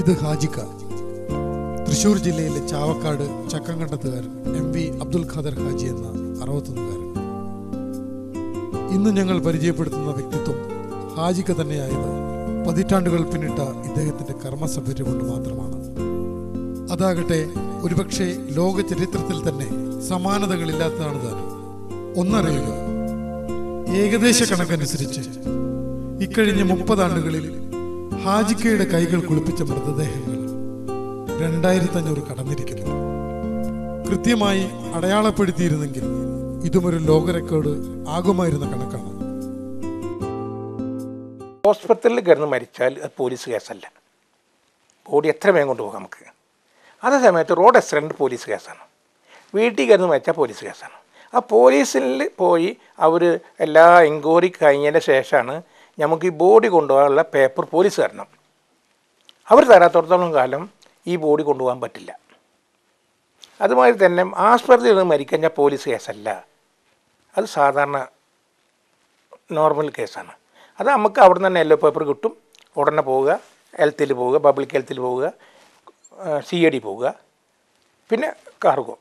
ഇത് ഹാജിക്ക, തൃശ്ശൂർ ജില്ലയിലെ ചാവക്കാട് ചക്കങ്കണ്ടത്തുകാരൻ MV അബ്ദുൽ ഖാദർ ഹാജി എന്ന 61കാരൻ. ഇന്ന് ഞങ്ങൾ പരിചയപ്പെടുത്തുന്ന വ്യക്തിത്വം ഹാജിക്ക തന്നെയായത് പതിറ്റാണ്ടുകൾ പിന്നിട്ട ഇദ്ദേഹത്തിന്റെ കർമ്മസഭ്യത കൊണ്ട് മാത്രമാണ്. അതാകട്ടെ ഒരുപക്ഷെ ലോക ചരിത്രത്തിൽ തന്നെ സമാനതകളില്ലാത്തതാണ് താനും. ഒന്നറിയുക, ഏകദേശ കണക്കനുസരിച്ച് ഇക്കഴിഞ്ഞ 30 ആണ്ടുകളിൽ ഹാജിക്കയുടെ കൈകൾ കുളിപ്പിച്ച മൃതദേഹങ്ങൾ 2500 കടന്നിരിക്കുന്നു. കൃത്യമായി അടയാളപ്പെടുത്തിയിരുന്നെങ്കിൽ ഇതുമൊരു ലോക റെക്കോർഡ് ആകുമായിരുന്ന കണക്കാണ്. ഹോസ്പിറ്റലിൽ കിടന്ന് മരിച്ചാൽ അത് പോലീസ് കേസല്ല, ബോഡി എത്ര വേഗം കൊണ്ടുപോകാം നമുക്ക്. അതേ സമയത്ത് റോഡ് ആക്സിഡൻറ്റ് പോലീസ് കേസാണ്, വീട്ടിൽ കിടന്ന് മരിച്ചാൽ പോലീസ് കേസാണ്. ആ പോലീസിൽ പോയി അവർ എല്ലാ എൻക്വയറി കഴിഞ്ഞതിന് ശേഷമാണ് നമുക്ക് ഈ ബോഡി കൊണ്ടുപോകാനുള്ള പേപ്പർ പോലീസ് തരണം. അവർ തരാത്തോടത്തോളം കാലം ഈ ബോഡി കൊണ്ടുപോകാൻ പറ്റില്ല. അതുമാതിരി തന്നെ ആസ്പത്രിയിൽ നിന്ന് മരിക്കഴിഞ്ഞാൽ പോലീസ് കേസല്ല, അത് സാധാരണ നോർമൽ കേസാണ്. അത് നമുക്ക് അവിടെ നിന്ന് തന്നെ യെല്ലോ പേപ്പർ കിട്ടും, ഉടനെ പോവുക, ഹെൽത്തിൽ പോവുക, പബ്ലിക് ഹെൽത്തിൽ പോവുക, CID പോവുക, പിന്നെ കാർഗോ,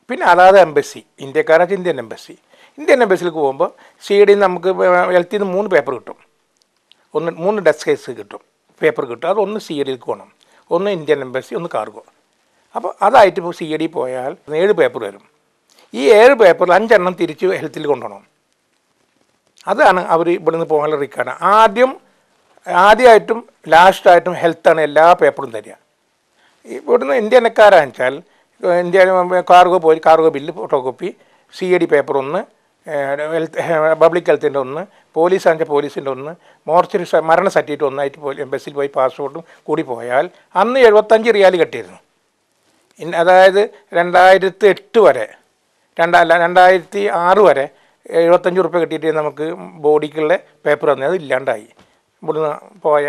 പിന്നെ അതാത് എംബസി, ഇന്ത്യക്കാരാച്ച ഇന്ത്യൻ എംബസിയിലേക്ക് പോകുമ്പോൾ CID നമുക്ക് ഹെൽത്തിൽ നിന്ന് 3 പേപ്പർ കിട്ടും, 3 ഡെസ്ക് കേസ് കിട്ടും, പേപ്പർ കിട്ടും. അത് ഒന്ന് CIDയിലേക്ക് പോകണം, ഒന്ന് ഇന്ത്യൻ എംബസി, ഒന്ന് കാർഗോ. അപ്പോൾ അതായിട്ട് ഇപ്പോൾ CID പോയാൽ 7 പേപ്പർ വരും. ഈ 7 പേപ്പറിൽ 5 എണ്ണം തിരിച്ച് ഹെൽത്തിൽ കൊണ്ടുപോകണം. അതാണ് അവർ ഇവിടുന്ന് പോകാനുള്ള റിക്കാർഡ്. ആദ്യമായിട്ടും ലാസ്റ്റായിട്ടും ഹെൽത്താണ് എല്ലാ പേപ്പറും തരിക. ഇവിടുന്ന് ഇന്ത്യക്കാരാണെന്ന് വെച്ചാൽ ഇന്ത്യ കാർഗോ പോയി cargo bill, photo copy, CID paper ഒന്ന്, പബ്ലിക് ഹെൽത്തിൻ്റെ ഒന്ന്, പോലീസ് ആണെന്ന് പോലീസിൻ്റെ ഒന്ന്, മോർച്ചറി മരണ സർട്ടിഫിക്കറ്റ് ഒന്നായിട്ട് എംബസിയിൽ പോയി പാസ്പോർട്ടും കൂടി പോയാൽ അന്ന് 75 റിയാൽ കെട്ടിയിരുന്നു. അതായത് 2008 വരെ 2006 വരെ 75 റുപ്യ കിട്ടിയിട്ട് നമുക്ക് ബോഡിക്കുള്ള പേപ്പർ തന്നെ അത് ഇല്ലാണ്ടായി. ഇവിടുന്ന് പോയ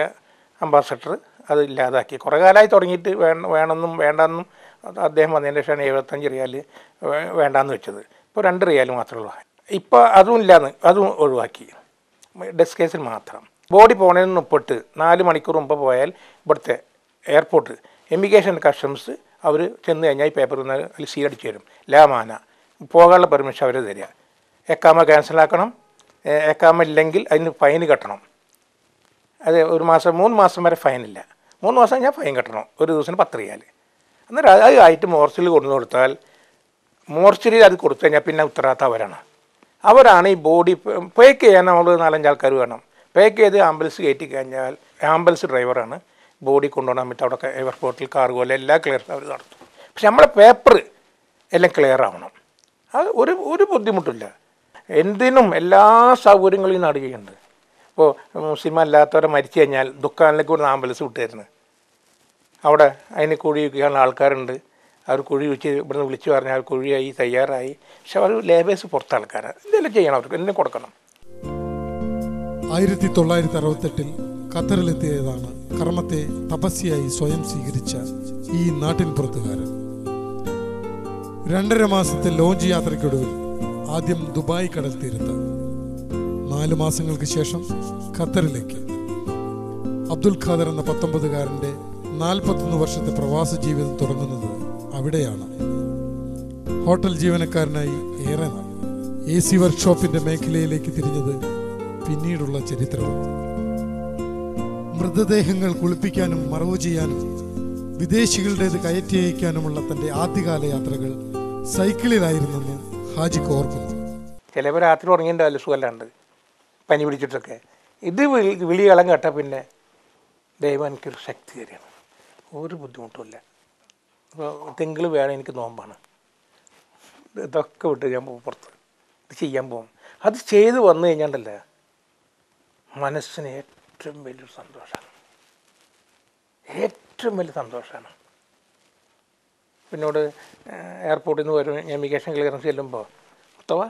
അംബാസഡർ അത് ഇല്ലാതാക്കി. കുറേ കാലമായി തുടങ്ങിയിട്ട് വേണമെന്നും വേണ്ടെന്നും അദ്ദേഹം വന്നതിന് ശേഷമാണ് 75 റിയാൽ വേണ്ടാന്ന് വെച്ചത്. ഇപ്പോൾ 2 റിയാൽ മാത്രമേ ഉള്ളൂ. ഇപ്പോൾ അതും ഇല്ലാന്ന്, അതും ഒഴിവാക്കി, ഡെസ്ക് കേസിൽ മാത്രം. ബോഡി പോണതിന് മുപ്പിട്ട് 4 മണിക്കൂർ മുമ്പ് പോയാൽ ഇവിടുത്തെ എയർപോർട്ട് ഇമിഗ്രേഷൻ കസ്റ്റംസ് അവർ ചെന്ന് കഴിഞ്ഞാൽ ഈ പേപ്പർ അതിൽ സീലടിച്ച് തരും. ലാമാന പോകാനുള്ള പെർമിഷൻ അവർ തരിക. എക്കാമ ക്യാൻസലാക്കണം, എക്കാമ ഇല്ലെങ്കിൽ അതിന് ഫൈൻ കെട്ടണം. അത് 1 മാസം 3 മാസം വരെ ഫൈനില്ല, 3 മാസം കഴിഞ്ഞാൽ ഫൈൻ കെട്ടണം, ഒരു ദിവസത്തിന് 10 റിയാൽ. അന്നേരം അത് ആയിട്ട് മോർച്ചറിയിൽ കൊണ്ടു കൊടുത്താൽ മോർച്ചറിയിൽ അത് കൊടുത്തു കഴിഞ്ഞാൽ പിന്നെ ഉത്തരവാദിത്തം അവരാണ് ഈ ബോഡി പേക്ക് ചെയ്യാൻ. നമ്മൾ 4-5 ആൾക്കാർ വേണം. പേക്ക് ചെയ്ത് ആംബുലൻസ് കയറ്റി കഴിഞ്ഞാൽ ആംബുലൻസ് ഡ്രൈവറാണ് ബോഡി കൊണ്ടുപോകാൻ പറ്റും. അവിടെ എയർപോർട്ടിൽ കാർഗോയിൽ എല്ലാ ക്ലിയർ അവർ നടത്തും. പക്ഷെ നമ്മളെ പേപ്പർ എല്ലാം ക്ലിയർ ആവണം. അത് ഒരു ബുദ്ധിമുട്ടില്ല. എന്തിനും എല്ലാ സൗകര്യങ്ങളും ഈ നാട് ചെയ്യുന്നുണ്ട്. ഇപ്പോൾ മുസ്ലിം അല്ലാത്തവരെ മരിച്ചു കഴിഞ്ഞാൽ ദുഃഖാനിലേക്ക് ഒരു ആംബുലൻസ് വിട്ടുതരുന്നത്. അവിടെ അതിന് കുഴി വയ്ക്കാനുള്ള ആൾക്കാരുണ്ട്. അവർ കുഴി വെച്ച് ഇവിടുന്ന് വിളിച്ചു പറഞ്ഞാൽ കുഴിയായി തയ്യാറായി. പക്ഷെ അവർ ലേബേഴ്സ് പുറത്തെ ആൾക്കാരാണ്. എന്തെങ്കിലും ചെയ്യണം, അവർക്ക് എന്തെങ്കിലും കൊടുക്കണം. 1968 ഖത്തറിലെത്തിയതാണ് കർമ്മത്തെ തപസ്യയായി സ്വയം സ്വീകരിച്ച ഈ നാട്ടിൻ പുറത്തുകാരൻ. 2.5 മാസത്തെ ലോഞ്ച് യാത്രയ്ക്കൊടുവിൽ ആദ്യം ദുബായ് കടൽ തീരത്ത്, 4 മാസങ്ങൾക്ക് ശേഷം ഖത്തറിലേക്ക്. അബ്ദുൽ ഖാദർ എന്ന 19കാരൻ്റെ 41 വർഷത്തെ പ്രവാസ ജീവിതം തുടങ്ങുന്നത് അവിടെയാണ്. ഹോട്ടൽ ജീവനക്കാരനായി ഏറെ നാൾ AC വർക്ക്ഷോപ്പിന്റെ മേഖലയിലേക്ക് തിരിഞ്ഞത് പിന്നീടുള്ള ചരിത്രവും. മൃതദേഹങ്ങൾ കുളിപ്പിക്കാനും മറവ് ചെയ്യാനും വിദേശികളുടേത് കയറ്റി അയക്കാനുമുള്ള തന്റെ ആദ്യകാല യാത്രകൾ സൈക്കിളിലായിരുന്നെന്ന് ഹാജിക്ക് ഓർക്കുന്നു. ചിലപ്പോൾ രാത്രി ഉറങ്ങിയിട്ടുണ്ടാവില്ല, സുഖമല്ലാണ്ട് പനി പിടിച്ചിട്ടൊക്കെ. ഇത് വിളികളം കേട്ടാൽ പിന്നെ ദൈവം എനിക്കൊരു ശക്തി തരികയാണ്, ഒരു ബുദ്ധിമുട്ടുമില്ല. ഇപ്പോൾ തിങ്കൾ വേണം, എനിക്ക് നോമ്പാണ്, ഇതൊക്കെ വിട്ട് ഞാൻ പുറത്ത് ഇത് ചെയ്യാൻ പോകും. അത് ചെയ്ത് വന്നു കഴിഞ്ഞാണ്ടല്ലേ മനസ്സിന് ഏറ്റവും വലിയൊരു സന്തോഷമാണ്, ഏറ്റവും വലിയ സന്തോഷമാണ്. പിന്നോട് എയർപോർട്ടിൽ നിന്ന് വരും, ഇമിഗ്രേഷൻ ക്ലിയറൻസ് ചെല്ലുമ്പോൾ അഥവാ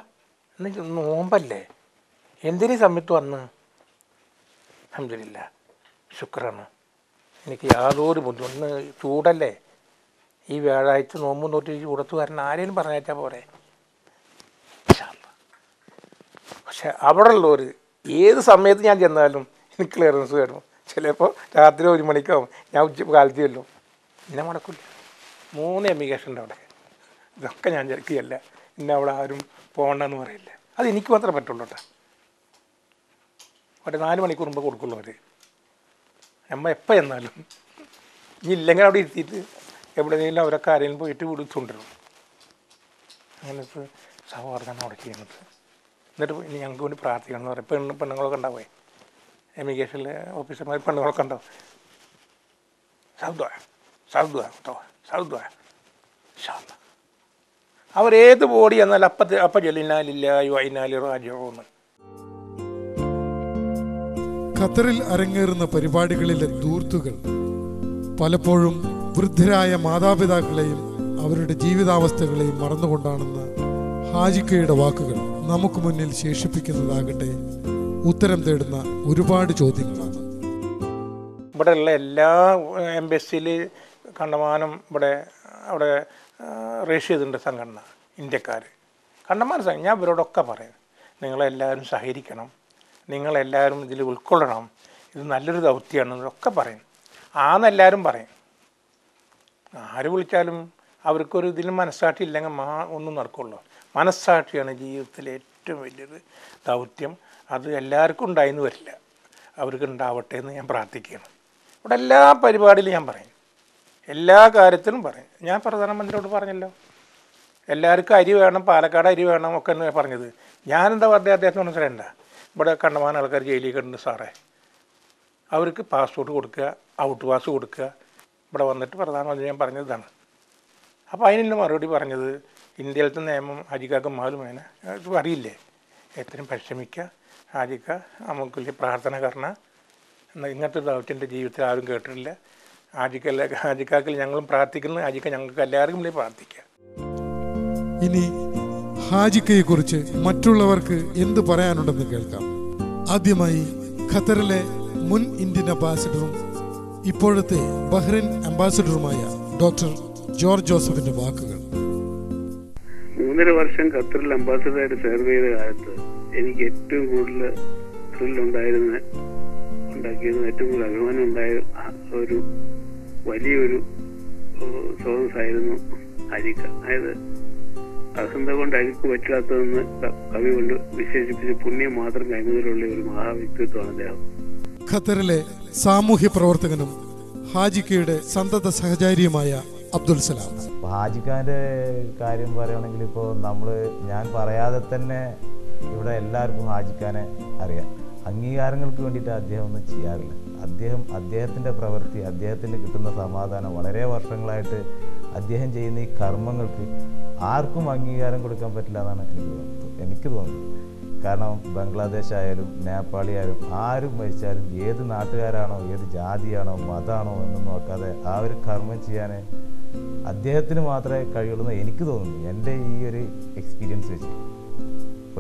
എന്നു നോമ്പല്ലേ, എന്തിനീ സമയത്ത് വന്ന് അൽഹംദുലില്ലാ ശുക്രാണ്, എനിക്ക് യാതൊരു ബുദ്ധിമുട്ട്. ചൂടല്ലേ, ഈ വ്യാഴാഴ്ച നോമ്പ് നോട്ടി ചൂടത്ത് വരണം ആരെയും പറഞ്ഞാൽ പോരെ. പക്ഷെ അവിടെ ഉള്ളവർ ഏത് സമയത്ത് ഞാൻ ചെന്നാലും എനിക്ക് ക്ലിയറൻസ് വേണം, ചിലപ്പോൾ രാത്രി 1 മണിക്കാവും, ഞാൻ കാലത്ത് ചെല്ലും, എന്നെ മുടക്കില്ല. 3 എമിഗ്രേഷൻ ഉണ്ട് അവിടെ. ഇതൊക്കെ ഞാൻ ചെറുക്കിയല്ല, എന്നെ അവിടെ ആരും പോകണ്ടെന്ന് പറയില്ല. അത് എനിക്ക് മാത്രമേ പറ്റുള്ളൂ കേട്ടോ. അവിടെ 4 മണിക്കൂർ മുമ്പ് കൊടുക്കുള്ളൂ അവർ. നമ്മൾ എപ്പോൾ ചെന്നാലും ഇനി ഇല്ലെങ്കിൽ അവിടെ ഇരുത്തിയിട്ട് എവിടെയെങ്കിലും അവരൊക്കെ ആരെങ്കിലും പോയിട്ട് വിളിച്ചുകൊണ്ടിരും. അങ്ങനത്തെ സഹോദരനാണ് അവിടെ ചെയ്യുന്നത്. എന്നിട്ട് ഇനി ഞങ്ങൾക്ക് വേണ്ടി പ്രാർത്ഥിക്കണം എന്ന് പറയും. പെണ്ണുങ്ങളൊക്കെ ഉണ്ടാവേ, എമിഗ്രേഷനിലെ ഓഫീസർമാർ പെണ്ണുങ്ങളൊക്കെ ഉണ്ടാവും. സൗദ്വ അവരേത് ബോഡി എന്നാൽ അപ്പം ജലിനാലില്ലായോ അതിനാലി റാജോന്ന്. ഖത്തറിൽ അരങ്ങേറുന്ന പരിപാടികളിലെ ധൂർത്തുകൾ പലപ്പോഴും വൃദ്ധരായ മാതാപിതാക്കളെയും അവരുടെ ജീവിതാവസ്ഥകളെയും മറന്നുകൊണ്ടാണെന്ന് ഹാജിക്കയുടെ വാക്കുകൾ നമുക്ക് മുന്നിൽ ശേഷിപ്പിക്കുന്നതാകട്ടെ ഉത്തരം തേടുന്ന ഒരുപാട് ചോദ്യങ്ങളാണ്. ഇവിടെയുള്ള എല്ലാ എംബസിയിൽ കണ്ടമാനം അവിടെ രജിസ്റ്റർ ചെയ്തിട്ടുണ്ട് സംഘടന, ഇന്ത്യക്കാർ കണ്ടമാനം സംഘടന. ഞാൻ ഇവരോടൊക്കെ പറയും, നിങ്ങളെല്ലാവരും സഹകരിക്കണം, നിങ്ങളെല്ലാവരും ഇതിൽ ഉൾക്കൊള്ളണം, ഇത് നല്ലൊരു ദൗത്യമാണെന്നൊക്കെ പറയും. ആണെല്ലാവരും പറയും. ആര് വിളിച്ചാലും അവർക്കൊരു ഇതിൽ മനസ്സാക്ഷി ഇല്ലെങ്കിൽ ഒന്നും നടക്കുള്ളൂ. മനസ്സാക്ഷിയാണ് ജീവിതത്തിലെ ഏറ്റവും വലിയൊരു ദൗത്യം. അത് എല്ലാവർക്കും ഉണ്ടായിന്ന് വരില്ല, അവർക്ക് ഉണ്ടാവട്ടെ എന്ന് ഞാൻ പ്രാർത്ഥിക്കുകയാണ്. ഇവിടെ എല്ലാ പരിപാടിയിലും ഞാൻ പറയും, എല്ലാ കാര്യത്തിലും പറയും. ഞാൻ പ്രധാനമന്ത്രിയോട് പറഞ്ഞല്ലോ, എല്ലാവർക്കും അരി വേണം, പാലക്കാട് അരി വേണം ഒക്കെ എന്ന് പറഞ്ഞത്. ഞാനെന്താ പറഞ്ഞത് അദ്ദേഹത്തിന് മനസ്സിലായില്ല. ഇവിടെ കണ്ടമാനം ആൾക്കാർ ജയിലിൽ കിടന്ന് സാറേ, അവർക്ക് പാസ്പോർട്ട് കൊടുക്കുക, ഔട്ട് പാസ് കൊടുക്കുക. ഇവിടെ വന്നിട്ട് പ്രധാനമന്ത്രി ഞാൻ പറഞ്ഞതാണ്. അപ്പോൾ അതിനുള്ള മറുപടി പറഞ്ഞത്, ഇന്ത്യയിലത്തെ നിയമം ഹാജിക്കാക്ക് മാലുമേന അറിയില്ലേ, എത്രയും പരിശ്രമിക്കുക ഹാജിക്ക, നമുക്ക് വലിയ പ്രാർത്ഥന കാരണം എന്നാൽ ഇങ്ങനത്തെ ദൗത്യൻ്റെ ജീവിതത്തിൽ ആരും കേട്ടിട്ടില്ല. ഹാജിക്കാക്കിൽ ഞങ്ങളും പ്രാർത്ഥിക്കുന്നു, ഹാജിക്ക ഞങ്ങൾക്ക് എല്ലാവർക്കും വേണ്ടി പ്രാർത്ഥിക്കുക. ഇനി ഹാജിക്കയെ കുറിച്ച് മറ്റുള്ളവർക്ക് എന്ത് പറയാനുണ്ടെന്ന് കേൾക്കാം. ആദ്യമായി ഖത്തറിലെ മുൻ ഇന്ത്യൻ അംബാസിഡറും ഇപ്പോഴത്തെ ബഹ്റൈൻ അംബാസിഡറുമായ ഡോക്ടർ ജോർജ് ജോസഫിന്റെ വാക്കുകൾ. 3.5 വർഷം ഖത്തറിൽ അംബാസിഡറായിട്ട് സെർവ് ചെയ്ത കാലത്ത് എനിക്ക് ഏറ്റവും കൂടുതൽ ത്രില്ലുണ്ടാക്കിയത് ഏറ്റവും കൂടുതൽ അഭിമാനം ഉണ്ടായ ഒരു വലിയൊരു സ്രോതസ്സായിരുന്നു ഹാജിക്ക. അതായത് അഹന്ത കൊണ്ട് അരിക്ക് പറ്റാത്തതെന്ന് കവി കൊണ്ട് വിശേഷിപ്പിച്ച് പുണ്യം മാത്രം കൈമുതലുള്ള ഒരു മഹാവ്യക്തിത്വമാണ് അദ്ദേഹം. ഖത്തറിലെ സാമൂഹ്യ പ്രവർത്തകനും ഹാജിക്കയുടെ സന്തത സഹചാരിയുമായ അബ്ദുൽ സലാം. ഹാജിക്കാൻ്റെ കാര്യം പറയുകയാണെങ്കിൽ ഇപ്പോൾ ഞാൻ പറയാതെ തന്നെ ഇവിടെ എല്ലാവർക്കും ഹാജിക്കാനെ അറിയാം. അംഗീകാരങ്ങൾക്ക് വേണ്ടിയിട്ട് അദ്ദേഹം ഒന്നും ചെയ്യാറില്ല. അദ്ദേഹത്തിൻ്റെ പ്രവൃത്തി, അദ്ദേഹത്തിന് കിട്ടുന്ന സമാധാനം, വളരെ വർഷങ്ങളായിട്ട് അദ്ദേഹം ചെയ്യുന്ന ഈ കർമ്മങ്ങൾക്ക് ആർക്കും അംഗീകാരം കൊടുക്കാൻ പറ്റില്ല എന്നാണ് എനിക്ക് തോന്നുന്നത്. കാരണം ബംഗ്ലാദേശ് ആയാലും നേപ്പാളി ആയാലും ആരും മരിച്ചാലും ഏത് നാട്ടുകാരാണോ, ഏത് ജാതിയാണോ, മതമാണോ എന്ന് നോക്കാതെ ആ ഒരു കർമ്മം ചെയ്യാൻ അദ്ദേഹത്തിന് മാത്രമേ കഴിയുള്ളൂ എന്ന് എനിക്ക് തോന്നുന്നു. എൻ്റെ ഈ ഒരു എക്സ്പീരിയൻസ് വെച്ച്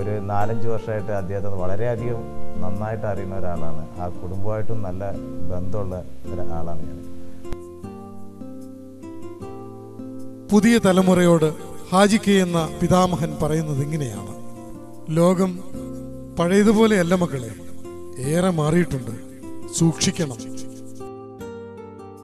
ഒരു 4-5 വർഷമായിട്ട് അദ്ദേഹത്തെ വളരെയധികം നന്നായിട്ട് അറിയുന്ന ഒരാളാണ്. ആ കുടുംബമായിട്ടും നല്ല ബന്ധമുള്ള ഒരാളാണ് ഞാൻ. പുതിയ തലമുറയോട് ഹാജിക്ക എന്ന പിതാമഹൻ പറയുന്നത് ഇങ്ങനെയാണ്: ലോകം പഴയതുപോലെയല്ല മക്കളെ, ഏറെ മാറിയിട്ടുണ്ട്, സൂക്ഷിക്കണം.